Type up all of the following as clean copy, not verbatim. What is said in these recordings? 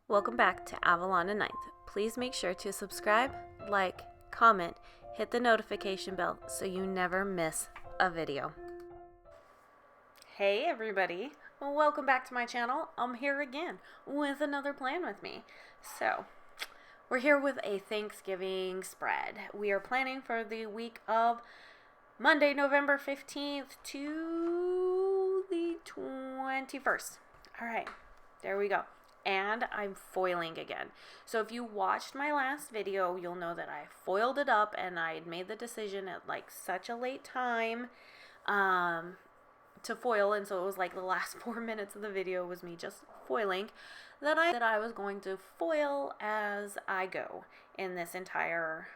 Welcome back to Avalon and Ninth. Please make sure to subscribe, like, comment, hit the notification bell so you never miss a video. Hey everybody, welcome back to my channel. I'm here again with another plan with me. So, we're here with a Thanksgiving spread. We are planning for the week of Monday, November 15th to the 21st. Alright, there we go. And I'm foiling again. So if you watched my last video, you'll know that I foiled it up and I had made the decision at like such a late time to foil, and so it was like the last 4 minutes of the video was me just foiling, that I was going to foil as I go in this entire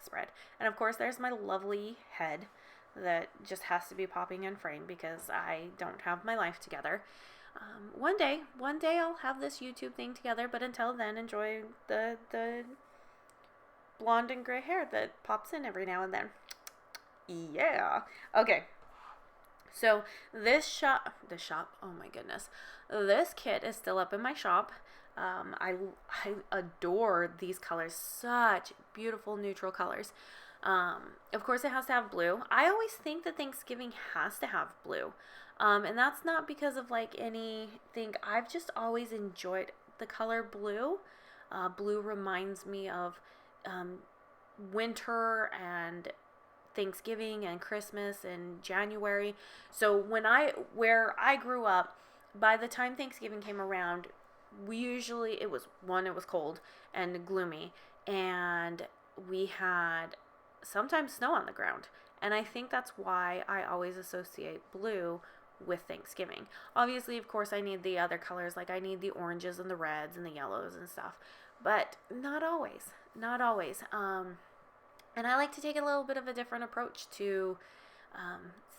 spread. And of course there's my lovely head that just has to be popping in frame because I don't have my life together. One day I'll have this YouTube thing together, but until then, enjoy the blonde and gray hair that pops in every now and then. Yeah. Okay. So this oh my goodness, this kit is still up in my shop. I adore these colors, such beautiful neutral colors. Of course it has to have blue. I always think that Thanksgiving has to have blue. And that's not because of like anything. I've just always enjoyed the color blue. Blue reminds me of winter and Thanksgiving and Christmas and January. So where I grew up, by the time Thanksgiving came around, it was cold and gloomy, and we had sometimes snow on the ground. And I think that's why I always associate blue with Thanksgiving. Obviously, of course, I need the other colors, like I need the oranges and the reds and the yellows and stuff, but not always. And I like to take a little bit of a different approach to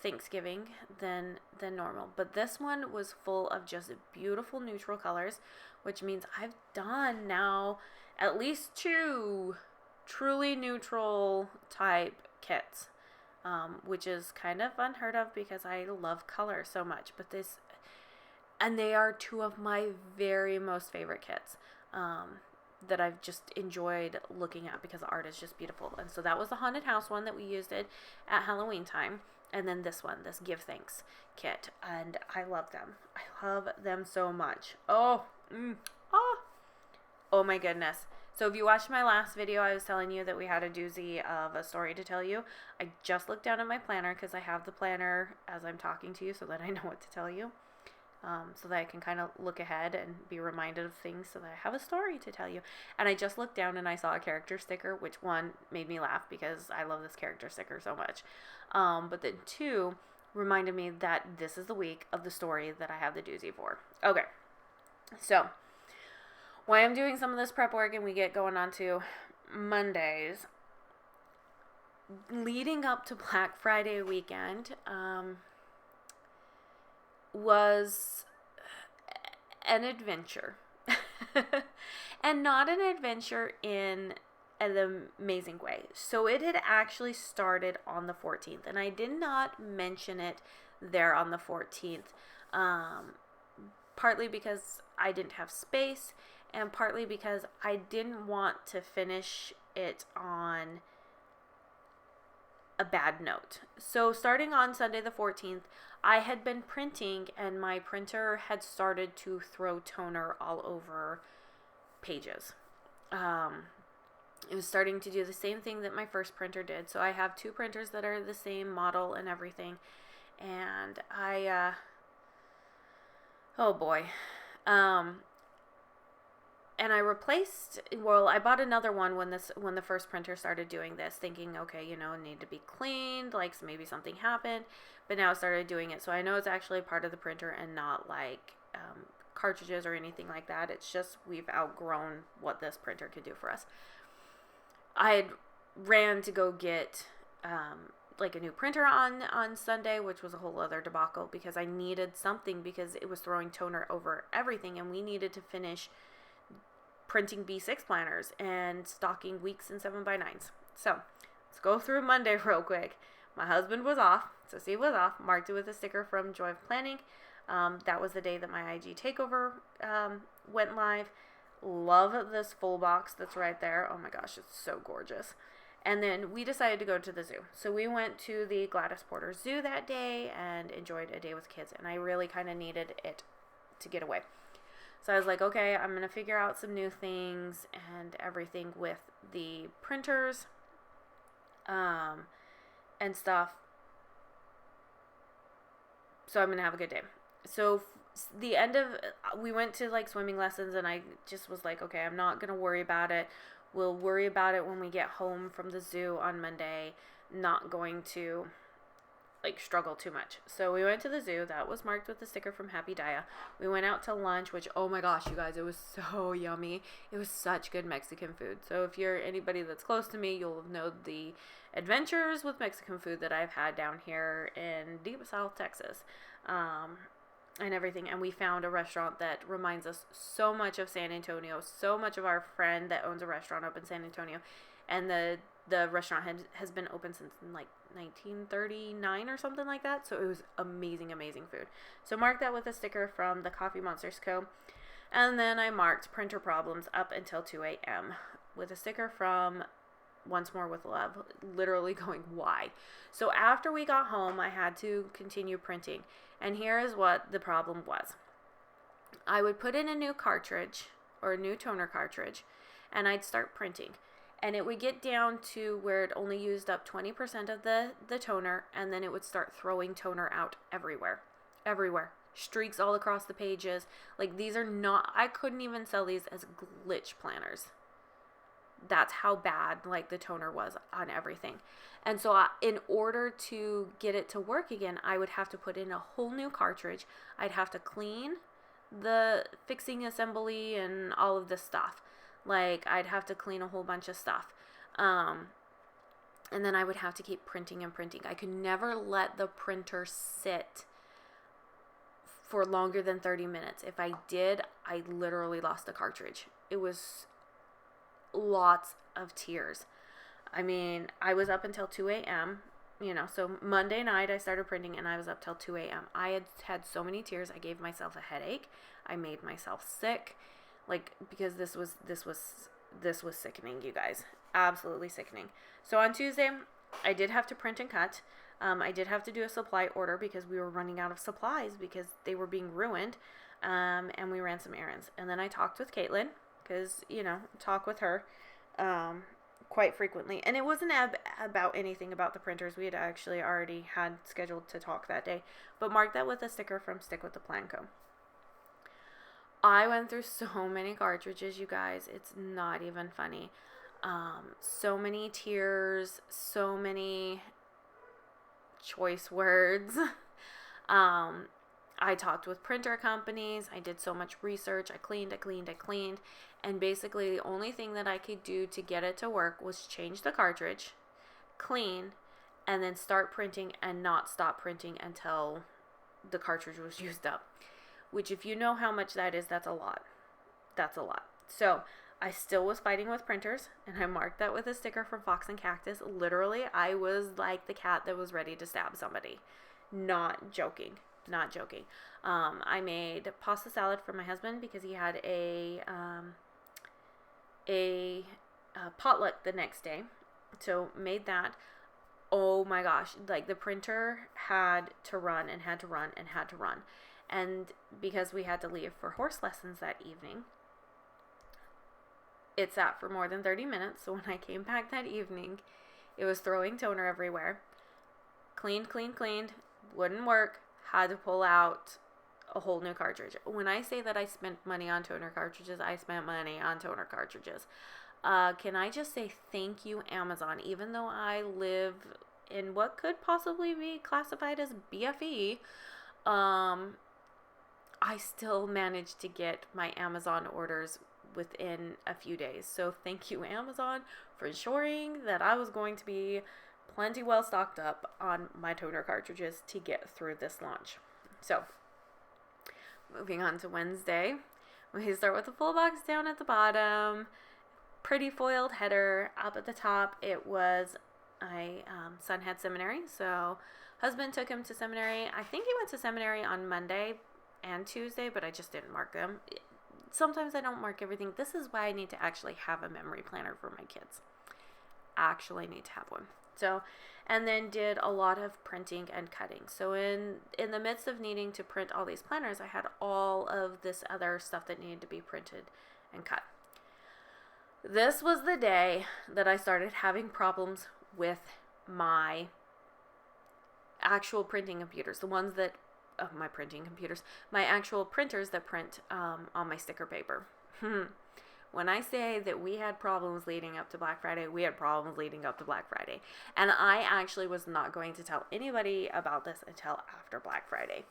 Thanksgiving than normal. But this one was full of just beautiful neutral colors, which means I've done now at least 2 truly neutral type kits. Which is kind of unheard of because I love color so much, and they are 2 of my very most favorite kits, that I've just enjoyed looking at because the art is just beautiful. And so that was the haunted house one that we used it at Halloween time, and then this Give Thanks kit, and I love them. I love them so much. Oh my goodness. So if you watched my last video, I was telling you that we had a doozy of a story to tell you. I just looked down at my planner because I have the planner as I'm talking to you so that I know what to tell you. So that I can kind of look ahead and be reminded of things so that I have a story to tell you. And I just looked down and I saw a character sticker, which 1 made me laugh because I love this character sticker so much. But then 2 reminded me that this is the week of the story that I have the doozy for. Okay, so why I'm doing some of this prep work and we get going on to Mondays, leading up to Black Friday weekend, was an adventure. And not an adventure in an amazing way. So it had actually started on the 14th, and I did not mention it there on the 14th, partly because I didn't have space, and partly because I didn't want to finish it on a bad note. So starting on Sunday the 14th, I had been printing, and my printer had started to throw toner all over pages. It was starting to do the same thing that my first printer did. So I have 2 printers that are the same model and everything, and oh boy. And I bought another one when the first printer started doing this, thinking, okay, it need to be cleaned, like maybe something happened, but now it started doing it. So I know it's actually part of the printer and not like cartridges or anything like that. It's just we've outgrown what this printer could do for us. I had ran to go get like a new printer on Sunday, which was a whole other debacle because I needed something because it was throwing toner over everything, and we needed to finish printing B6 planners and stocking weeks and 7x9s. So let's go through Monday real quick. My husband was off, so he was off, marked it with a sticker from Joy of Planning. That was the day that my IG takeover went live. Love this full box that's right there. Oh my gosh, it's so gorgeous. And then we decided to go to the zoo. So we went to the Gladys Porter Zoo that day and enjoyed a day with kids. And I really kind of needed it to get away. So I was like, okay, I'm going to figure out some new things and everything with the printers and stuff. So I'm going to have a good day. So we went to like swimming lessons, and I just was like, okay, I'm not going to worry about it. We'll worry about it when we get home from the zoo on Monday. Not going to like struggle too much. So we went to the zoo. That was marked with the sticker from Happy Dia. We went out to lunch, which, oh my gosh, you guys, it was so yummy. It was such good Mexican food. So if you're anybody that's close to me, you'll know the adventures with Mexican food that I've had down here in deep South Texas. And everything. And we found a restaurant that reminds us so much of San Antonio, so much of our friend that owns a restaurant up in San Antonio. And the restaurant has been open since like 1939 or something like that. So it was amazing food. So marked that with a sticker from the Coffee Monsters Co. And then I marked printer problems up until 2 a.m. with a sticker from Once More with Love, literally going, why? So after we got home, I had to continue printing. And here is what the problem was. I would put in a new cartridge or a new toner cartridge, and I'd start printing. And it would get down to where it only used up 20% of the toner, and then it would start throwing toner out everywhere. Streaks all across the pages. Like, these are not, I couldn't even sell these as glitch planners. That's how bad, like, the toner was on everything. And so in order to get it to work again, I would have to put in a whole new cartridge. I'd have to clean the fixing assembly and all of this stuff. Like, I'd have to clean a whole bunch of stuff. And then I would have to keep printing and printing. I could never let the printer sit for longer than 30 minutes. If I did, I literally lost the cartridge. It was lots of tears. I mean, I was up until 2 a.m., so Monday night I started printing and I was up till 2 a.m. I had so many tears. I gave myself a headache. I made myself sick, like, because this was sickening, you guys. Absolutely sickening. So on Tuesday, I did have to print and cut. I did have to do a supply order because we were running out of supplies because they were being ruined. And we ran some errands. And then I talked with Caitlin because, talk with her quite frequently. And it wasn't about anything about the printers. We had actually already had scheduled to talk that day. But mark that with a sticker from Stick with the Plan Co. I went through so many cartridges, you guys. It's not even funny. So many tears, so many choice words. I talked with printer companies. I did so much research. I cleaned. And basically the only thing that I could do to get it to work was change the cartridge, clean, and then start printing and not stop printing until the cartridge was used up. Which, if you know how much that is, that's a lot. So I still was fighting with printers, and I marked that with a sticker from Fox and Cactus. Literally, I was like the cat that was ready to stab somebody. Not joking. I made pasta salad for my husband because he had a potluck the next day. So made that. Oh my gosh, like the printer had to run. And because we had to leave for horse lessons that evening, it sat for more than 30 minutes. So when I came back that evening, it was throwing toner everywhere. Cleaned, wouldn't work. Had to pull out a whole new cartridge. When I say that I spent money on toner cartridges, I spent money on toner cartridges. Can I just say thank you, Amazon? Even though I live in what could possibly be classified as BFE, I still managed to get my Amazon orders within a few days. So thank you, Amazon, for ensuring that I was going to be plenty well stocked up on my toner cartridges to get through this launch. So moving on to Wednesday, we start with the full box down at the bottom, pretty foiled header. Up at the top, it was son had seminary, so husband took him to seminary. I think he went to seminary on Monday, and Tuesday, but I just didn't mark them. Sometimes I don't mark everything. This is why I need to actually have a memory planner for my kids. Actually need to have one. So, and then did a lot of printing and cutting. So in the midst of needing to print all these planners, I had all of this other stuff that needed to be printed and cut. This was the day that I started having problems with my actual printing computers, the ones that, my printing computers, my actual printers that print on my sticker paper. When I say that we had problems leading up to Black Friday, we had problems leading up to Black Friday. And I actually was not going to tell anybody about this until after Black Friday.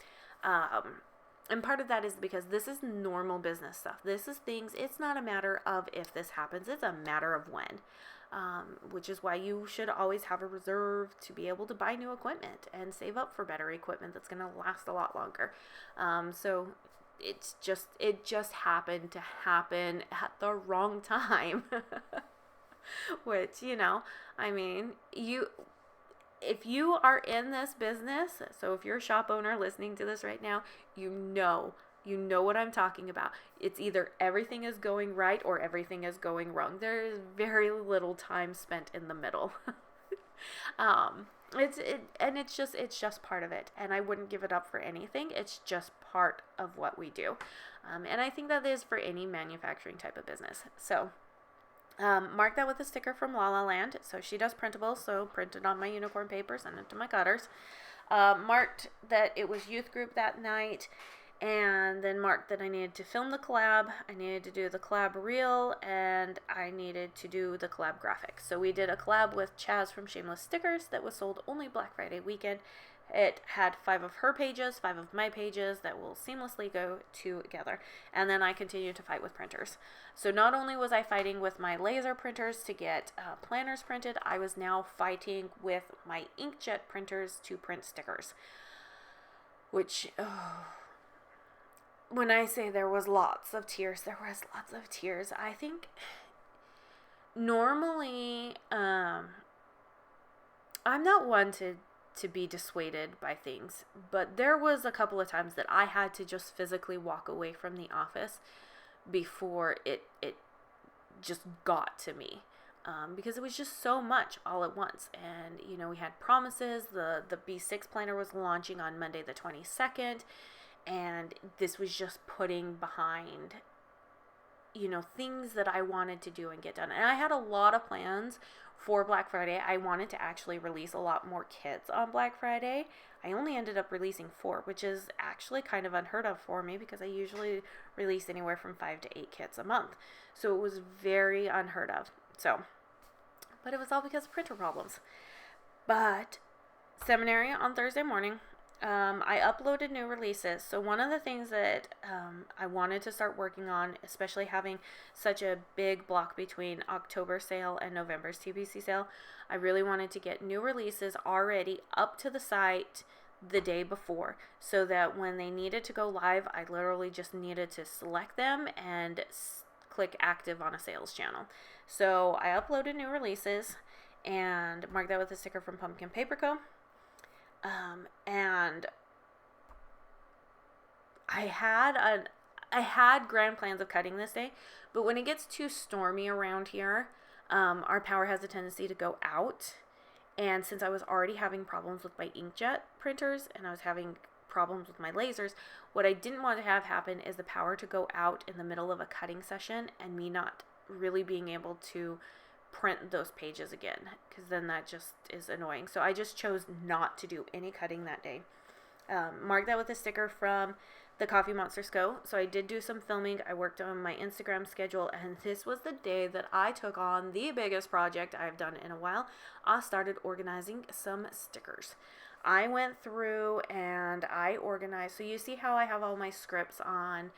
And part of that is because this is normal business stuff. This is things, it's not a matter of if this happens, it's a matter of when. Which is why you should always have a reserve to be able to buy new equipment and save up for better equipment that's going to last a lot longer. So it just happened to happen at the wrong time. Which, I mean, if you are in this business, so if you're a shop owner listening to this right now, you know what I'm talking about. It's either everything is going right or everything is going wrong. There is very little time spent in the middle. It's just part of it, and I wouldn't give it up for anything. It's just part of what we do, and I think that is for any manufacturing type of business. So mark that with a sticker from La La Land. So she does printables, so printed on my unicorn paper, sent it to my cutters. Marked that it was youth group that night, and then marked that I needed to film the collab, I needed to do the collab reel, and I needed to do the collab graphic. So we did a collab with Chaz from Shameless Stickers that was sold only Black Friday weekend. It had 5 of her pages, 5 of my pages that will seamlessly go together. And then I continued to fight with printers. So not only was I fighting with my laser printers to get planners printed, I was now fighting with my inkjet printers to print stickers. Which, when I say there was lots of tears, there was lots of tears. I think normally, I'm not one to be dissuaded by things, but there was a couple of times that I had to just physically walk away from the office before it just got to me. Because it was just so much all at once. And, we had promises. The B6 planner was launching on Monday the 22nd. And this was just putting behind, things that I wanted to do and get done. And I had a lot of plans for Black Friday. I wanted to actually release a lot more kits on Black Friday. I only ended up releasing 4, which is actually kind of unheard of for me because I usually release anywhere from 5 to 8 kits a month. So it was very unheard of. But it was all because of printer problems. But seminary on Thursday morning, I uploaded new releases. So one of the things that I wanted to start working on, especially having such a big block between October sale and November's TBC sale, I really wanted to get new releases already up to the site the day before, so that when they needed to go live, I literally just needed to select them and click active on a sales channel. So I uploaded new releases and marked that with a sticker from Pumpkin Paper Co. And I had grand plans of cutting this day, but when it gets too stormy around here, our power has a tendency to go out. And since I was already having problems with my inkjet printers and I was having problems with my lasers, what I didn't want to have happen is the power to go out in the middle of a cutting session and me not really being able to print those pages again, because then that just is annoying. So I just chose not to do any cutting that day. Mark that with a sticker from the Coffee Monster SCO. So I did do some filming. I worked on my Instagram schedule, and this was the day that I took on the biggest project I've done in a while. I started organizing some stickers. I went through and I organized. So you see how I have all my scripts on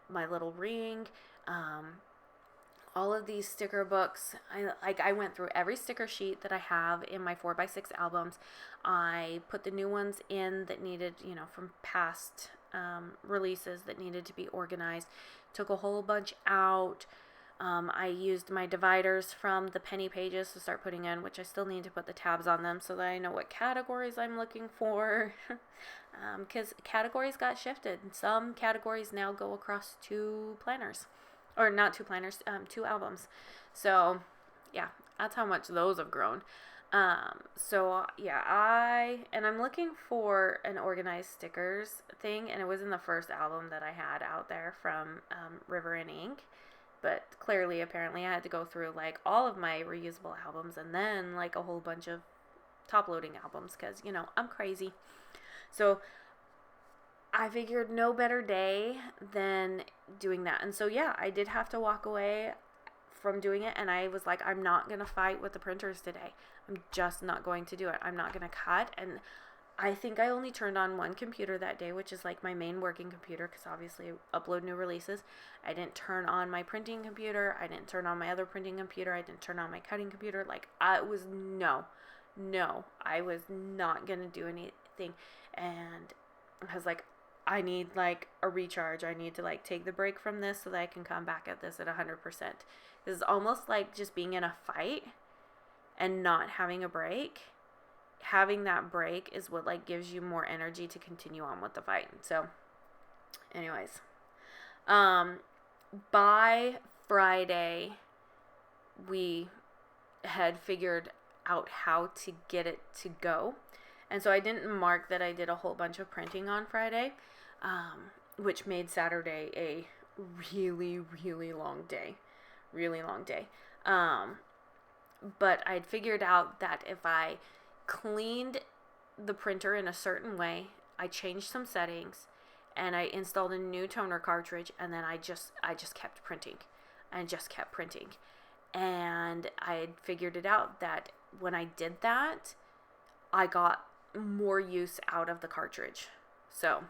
my little ring. All of these sticker books, I went through every sticker sheet that I have in my 4x6 albums. I put the new ones in that needed, from past releases that needed to be organized. Took a whole bunch out. I used my dividers from the penny pages to start putting in, which I still need to put the tabs on them so that I know what categories I'm looking for. Because categories got shifted. Some categories now go across 2 planners. Or not 2 planners, 2 albums. So, yeah, that's how much those have grown. So yeah, I'm looking for an organized stickers thing, and it was in the first album that I had out there from River and Ink. But clearly, apparently, I had to go through like all of my reusable albums and then like a whole bunch of top loading albums because, I'm crazy. So I figured no better day than doing that. And so, yeah, I did have to walk away from doing it. And I was like, I'm not going to fight with the printers today. I'm just not going to do it. I'm not going to cut. And I think I only turned on one computer that day, which is like my main working computer, because obviously I upload new releases. I didn't turn on my printing computer. I didn't turn on my other printing computer. I didn't turn on my cutting computer. Like, I was I was not going to do anything. And I was like, I need like a recharge. I need to like take the break from this so that I can come back at this at 100%. It's almost like just being in a fight and not having a break. Having that break is what like gives you more energy to continue on with the fight. So anyways, by Friday we had figured out how to get it to go. And so I didn't mark that I did a whole bunch of printing on Friday, which made Saturday a really, really long day. Really long day. But I'd figured out that if I cleaned the printer in a certain way, I changed some settings, and I installed a new toner cartridge, and then I just kept printing and just kept printing. And I had figured it out that when I did that, I got more use out of the cartridge. So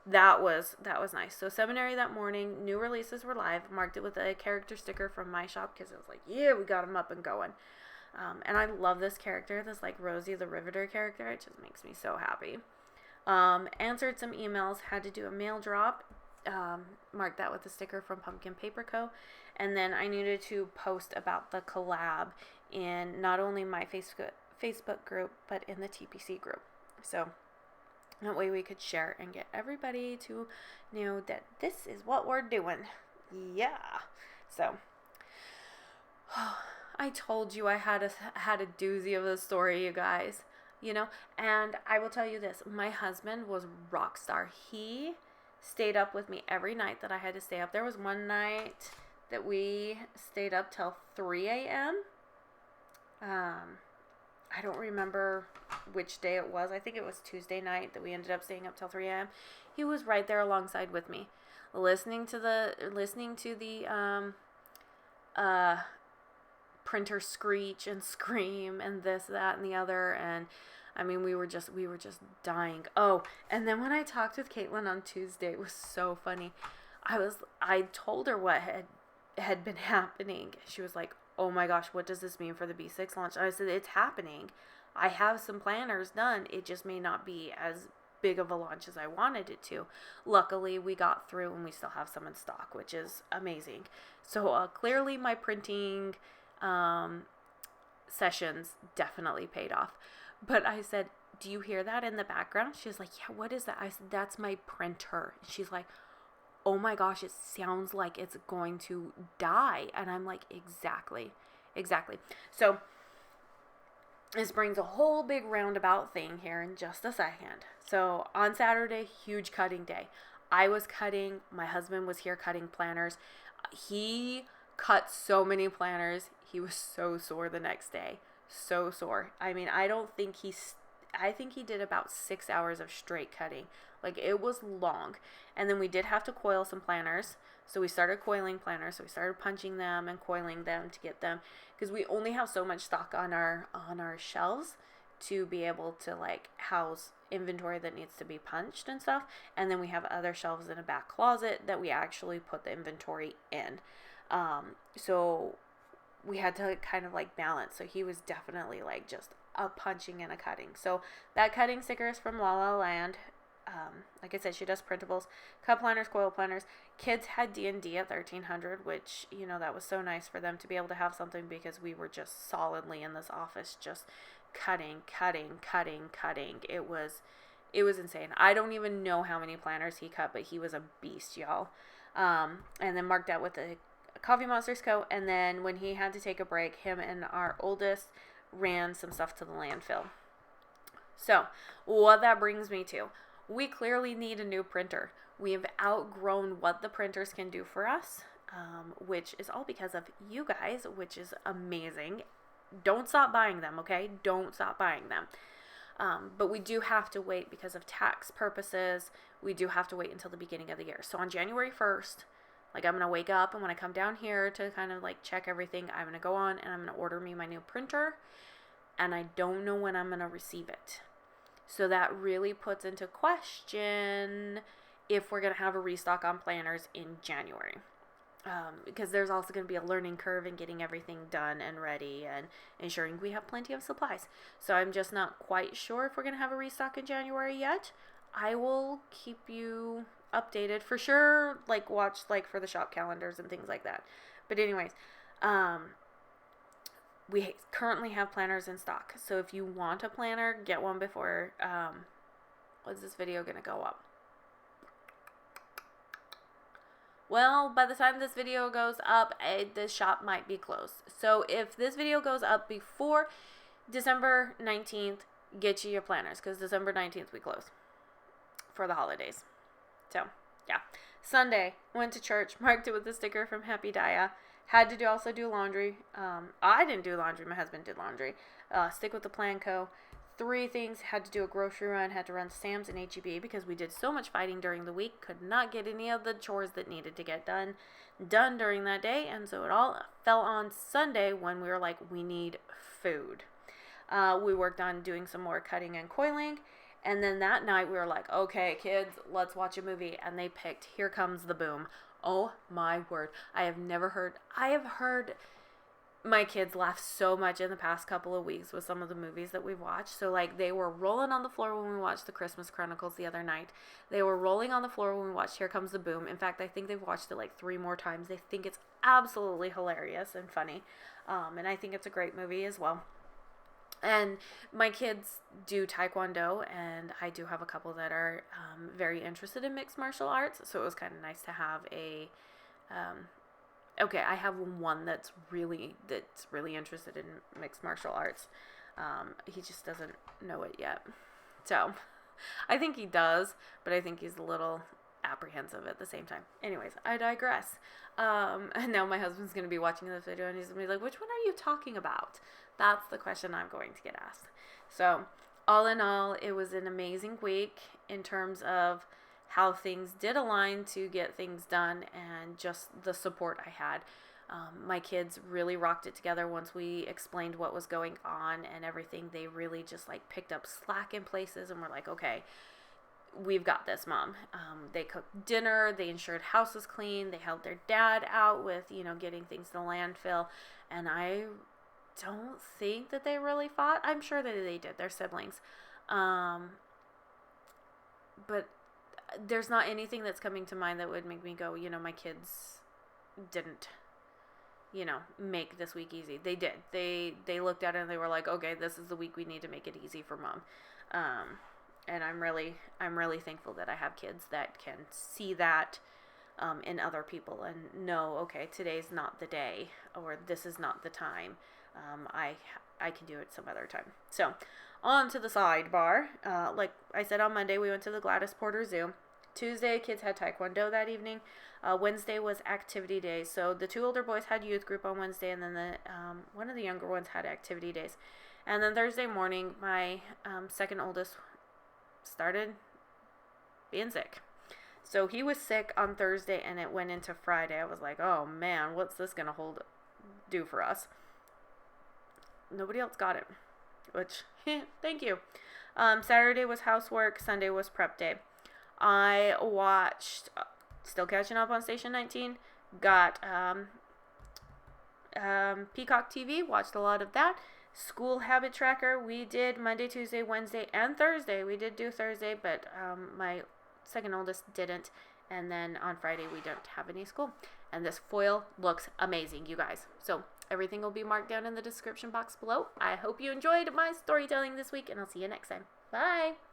that was nice. So seminary that morning, new releases were live. Marked it with a character sticker from my shop because it was like, yeah, we got them up and going. And I love this character, this like Rosie the Riveter character. It just makes me so happy. Answered some emails, had to do a mail drop. Marked that with a sticker from Pumpkin Paper Co. And then I needed to post about the collab in not only my Facebook group, but in the TPC group. So that way we could share and get everybody to know that this is what we're doing. Yeah. So I told you I had a doozy of a story, you guys. And I will tell you this. My husband was rock star. He stayed up with me every night that I had to stay up. There was one night that we stayed up till 3 a.m. I don't remember which day it was. I think it was Tuesday night that we ended up staying up till 3 a.m. He was right there alongside with me, listening to the printer screech and scream and this, that, and the other. And I mean, we were just dying. Oh, and then when I talked with Caitlin on Tuesday, it was so funny. I told her what had been happening. She was like, oh my gosh, what does this mean for the B6 launch? I said, it's happening. I have some planners done. It just may not be as big of a launch as I wanted it to. Luckily, we got through and we still have some in stock, which is amazing. So clearly my printing sessions definitely paid off. But I said, do you hear that in the background? She was like, yeah, what is that? I said, that's my printer. She's like, oh my gosh, it sounds like it's going to die. And I'm like, exactly. So this brings a whole big roundabout thing here in just a second. So on Saturday, huge cutting day. I was cutting. My husband was here cutting planners. He cut so many planners. He was so sore the next day. So sore. I mean, I think he did about 6 hours of straight cutting. Like, it was long. And then we did have to coil some planners. So we started coiling planners. So we started punching them and coiling them to get them, because we only have so much stock on our shelves to be able to like house inventory that needs to be punched and stuff. And then we have other shelves in a back closet that we actually put the inventory in. So we had to kind of like balance. So he was definitely like just a punching and a cutting. So that cutting sticker is from La La Land. like I said, she does printables, cut planners, coil planners. Kids had D&D at 1300, which, you know, that was so nice for them to be able to have something, because we were just solidly in this office just cutting. It was insane. I don't even know how many planners he cut, but he was a beast, y'all. And then marked out with a Coffee Monsters coat, and then when he had to take a break, him and our oldest ran some stuff to the landfill. So, what that brings me to, we clearly need a new printer. We have outgrown what the printers can do for us, which is all because of you guys, which is amazing. Don't stop buying them, okay? Don't stop buying them. But we do have to wait because of tax purposes. We do have to wait until the beginning of the year. So on January 1st, like, I'm going to wake up, and when I come down here to kind of like check everything, I'm going to go on and I'm going to order me my new printer, and I don't know when I'm going to receive it. So that really puts into question if we're going to have a restock on planners in January. Because there's also going to be a learning curve in getting everything done and ready and ensuring we have plenty of supplies. So I'm just not quite sure if we're going to have a restock in January yet. I will keep you updated for sure, like watch like for the shop calendars and things like that. But anyways, we currently have planners in stock. So if you want a planner, get one before, when's this video going to go up? Well, by the time this video goes up, the shop might be closed. So if this video goes up before December 19th, get you your planners, because December 19th we close for the holidays. So, yeah. Sunday, went to church, marked it with a sticker from Happy Daya. Had to also do laundry. I didn't do laundry. My husband did laundry. Stick with the plan co. 3 things. Had to do a grocery run. Had to run Sam's and H-E-B because we did so much fighting during the week. Could not get any of the chores that needed to get done during that day. And so it all fell on Sunday when we were like, we need food. We worked on doing some more cutting and coiling. And then that night we were like, okay, kids, let's watch a movie. And they picked Here Comes the Boom. Oh my word. I have heard my kids laugh so much in the past couple of weeks with some of the movies that we've watched. So like they were rolling on the floor when we watched the Christmas Chronicles the other night. They were rolling on the floor when we watched Here Comes the Boom. In fact, I think they've watched it like 3 more times. They think it's absolutely hilarious and funny. And I think it's a great movie as well. And my kids do Taekwondo, and I do have a couple that are very interested in mixed martial arts, so it was kind of nice to have a, I have one that's really interested in mixed martial arts. He just doesn't know it yet. So, I think he does, but I think he's a little apprehensive at the same time. Anyways, I digress. And now my husband's going to be watching this video, and he's going to be like, which one are you talking about? That's the question I'm going to get asked. So, all in all, it was an amazing week in terms of how things did align to get things done and just the support I had. My kids really rocked it together once we explained what was going on and everything. They really just like picked up slack in places and were like, okay, we've got this, Mom. They cooked dinner. They ensured house was clean. They helped their dad out with, getting things to the landfill. And I don't think that they really fought. I'm sure that they did. They're siblings. But there's not anything that's coming to mind that would make me go, my kids didn't, make this week easy. They did. They looked at it and they were like, okay, this is the week we need to make it easy for Mom. And I'm really thankful that I have kids that can see that in other people and know, okay, today's not the day, or this is not the time. I can do it some other time. So, on to the sidebar. Like I said, on Monday we went to the Gladys Porter Zoo. Tuesday, kids had Taekwondo that evening. Wednesday was activity day. So the 2 older boys had youth group on Wednesday, and then one of the younger ones had activity days. And then Thursday morning, my second oldest started being sick. So he was sick on Thursday, and it went into Friday. I was like, oh man, what's this gonna do for us? Nobody else got it, which, thank you. Saturday was housework. Sunday was prep day. I watched, still catching up on Station 19, got Peacock TV, watched a lot of that. school habit tracker. We did Monday, Tuesday, Wednesday, and Thursday. We did do Thursday, but my second oldest didn't. And then on Friday, we don't have any school. And this foil looks amazing, you guys. So everything will be marked down in the description box below. I hope you enjoyed my storytelling this week, and I'll see you next time. Bye!